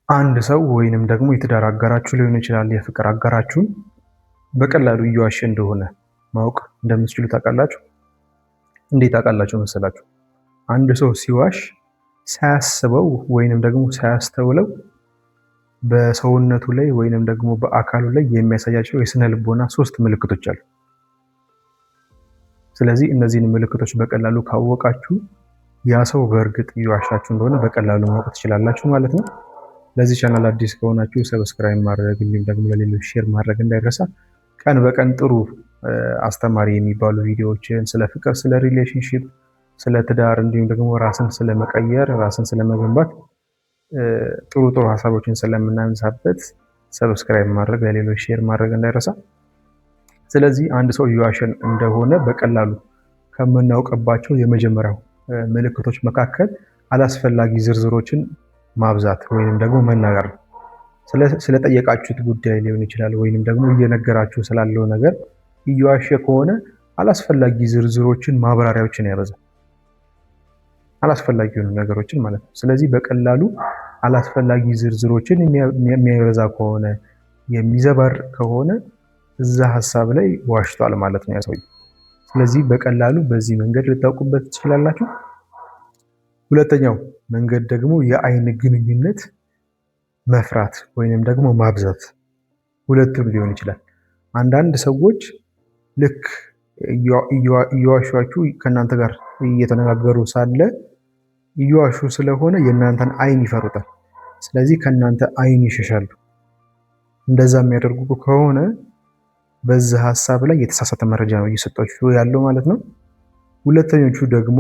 አንድ ሰው ወይንም ደግሞ የትዳር አጋራችሁ ሊሆን ይችላል፣ የፍቅር አጋራችሁን በቀላሉ እየዋሸ እንደሆነ ማወቅ እንደምትችሉ ታውቃላችሁ። እንዴት ታውቃላችሁ መሰላችሁ? አንድ ሰው ሲዋሽ ሳያስበው ወይንም ደግሞ ሳያስተውለው በሰውነቱ ላይ ወይንም ደግሞ በአካሉ ላይ የሚያሳያቸው የስነ ልቦና 3 ምልክቶች አሉ። ስለዚህ እነዚህን ምልክቶች በቀላሉ ካወቃችሁ ያ ሰው በእርግጥ እየዋሻችሁ እንደሆነ በቀላሉ ማወቅ ትችላላችሁ ማለት ነው። ለዚህ ቻናል አዲስ ከሆናችሁ ሰብስክራይብ ማድረግ እንዲሁም ደግሞ ለሌሎች ሼር ማድረግ እንዳይረሳ። ቀን በቀን ጥሩ አስተማሪ የሚባሉ ቪዲዮዎችን ስለ ፍቅር፣ ስለ ሪሌሽንሺፕ፣ ስለ ትዳር እንዲሁም ደግሞ ራስን ስለመቀየር፣ ራስን ስለመገንባት ጥሩ ጥሩ ሀሳቦችን ስለምናነሳበት ሰብስክራይብ ማድረግ ለሌሎች ሼር ማድረግ እንዳይረሳ። ስለዚህ አንድ ሰው እየዋሸን እንደሆነ በቀላሉ ከምናውቅባቸው የመጀመሪያው ምልክቶች መካከል አላስፈላጊ ዝርዝሮችን ማብዛት ወይንም ደግሞ መናገር ነው። ስለጠየቃችሁት ጉዳይ ሊሆን ይችላል ወይንም ደግሞ እየነገራችሁ ስላለው ነገር እየዋሸ ከሆነ አላስፈላጊ ዝርዝሮችን፣ ማብራሪያዎችን ያበዛል። አላስፈላጊ የሆኑ ነገሮችን ማለት ነው። ስለዚህ በቀላሉ አላስፈላጊ ዝርዝሮችን የሚያበዛ ከሆነ የሚዘባር ከሆነ እዛ ሀሳብ ላይ ዋሽቷል ማለት ነው ያ ሰውዬ። ስለዚህ በቀላሉ በዚህ መንገድ ልታውቁበት ትችላላችሁ። ሁለተኛው መንገድ ደግሞ የአይን ግንኙነት መፍራት ወይንም ደግሞ ማብዛት፣ ሁለቱም ሊሆን ይችላል። አንዳንድ ሰዎች ልክ እየዋሿችሁ ከእናንተ ጋር እየተነጋገሩ ሳለ እየዋሹ ስለሆነ የእናንተን አይን ይፈሩታል። ስለዚህ ከእናንተ አይን ይሸሻሉ። እንደዛ የሚያደርጉ ከሆነ በዛ ሀሳብ ላይ የተሳሳተ መረጃ ነው እየሰጣችሁ ያለው ማለት ነው። ሁለተኞቹ ደግሞ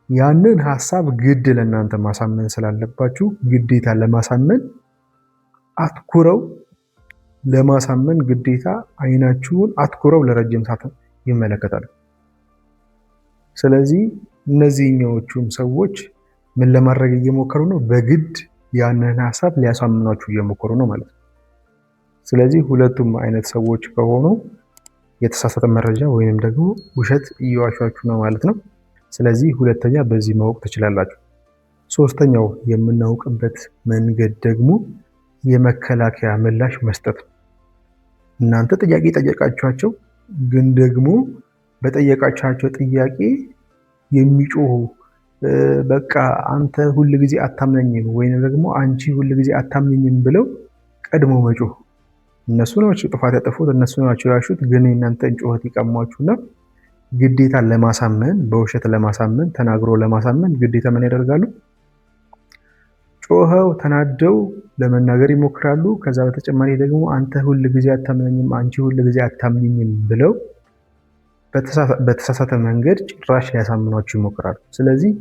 ያንን ሀሳብ ግድ ለእናንተ ማሳመን ስላለባችሁ ግዴታ ለማሳመን አትኩረው ለማሳመን ግዴታ አይናችሁን አትኩረው ለረጅም ሰዓት ይመለከታሉ። ስለዚህ እነዚህኞቹም ሰዎች ምን ለማድረግ እየሞከሩ ነው? በግድ ያንን ሀሳብ ሊያሳምኗችሁ እየሞከሩ ነው ማለት ነው። ስለዚህ ሁለቱም አይነት ሰዎች ከሆኑ የተሳሳተ መረጃ ወይንም ደግሞ ውሸት እየዋሿችሁ ነው ማለት ነው። ስለዚህ ሁለተኛ በዚህ ማወቅ ትችላላችሁ። ሶስተኛው የምናውቅበት መንገድ ደግሞ የመከላከያ ምላሽ መስጠት ነው። እናንተ ጥያቄ ጠየቃችኋቸው፣ ግን ደግሞ በጠየቃችኋቸው ጥያቄ የሚጮሁ በቃ አንተ ሁል ጊዜ አታምነኝም ወይም ደግሞ አንቺ ሁል ጊዜ አታምነኝም ብለው ቀድሞ መጮህ። እነሱ ናቸው ጥፋት ያጠፉት፣ እነሱ ናቸው ያሹት፣ ግን የእናንተን ጩኸት ይቀሟችሁና ግዴታ ለማሳመን በውሸት ለማሳመን ተናግሮ ለማሳመን ግዴታ ምን ያደርጋሉ? ጮኸው ተናደው ለመናገር ይሞክራሉ። ከዛ በተጨማሪ ደግሞ አንተ ሁል ጊዜ አታምነኝም፣ አንቺ ሁል ጊዜ አታምነኝም ብለው በተሳሳተ መንገድ ጭራሽ ሊያሳምኗችሁ ይሞክራሉ። ስለዚህ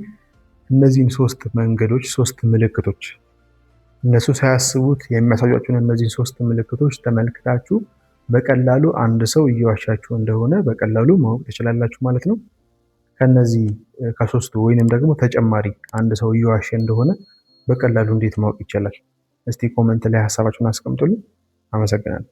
እነዚህን 3 መንገዶች 3 ምልክቶች እነሱ ሳያስቡት የሚያሳዩአችሁን እነዚህን 3 ምልክቶች ተመልክታችሁ በቀላሉ አንድ ሰው እየዋሻችሁ እንደሆነ በቀላሉ ማወቅ ትችላላችሁ ማለት ነው። ከነዚህ ከ3ቱ ወይንም ደግሞ ተጨማሪ አንድ ሰው እየዋሸ እንደሆነ በቀላሉ እንዴት ማወቅ ይቻላል? እስቲ ኮመንት ላይ ሀሳባችሁን አስቀምጡልኝ። አመሰግናለሁ።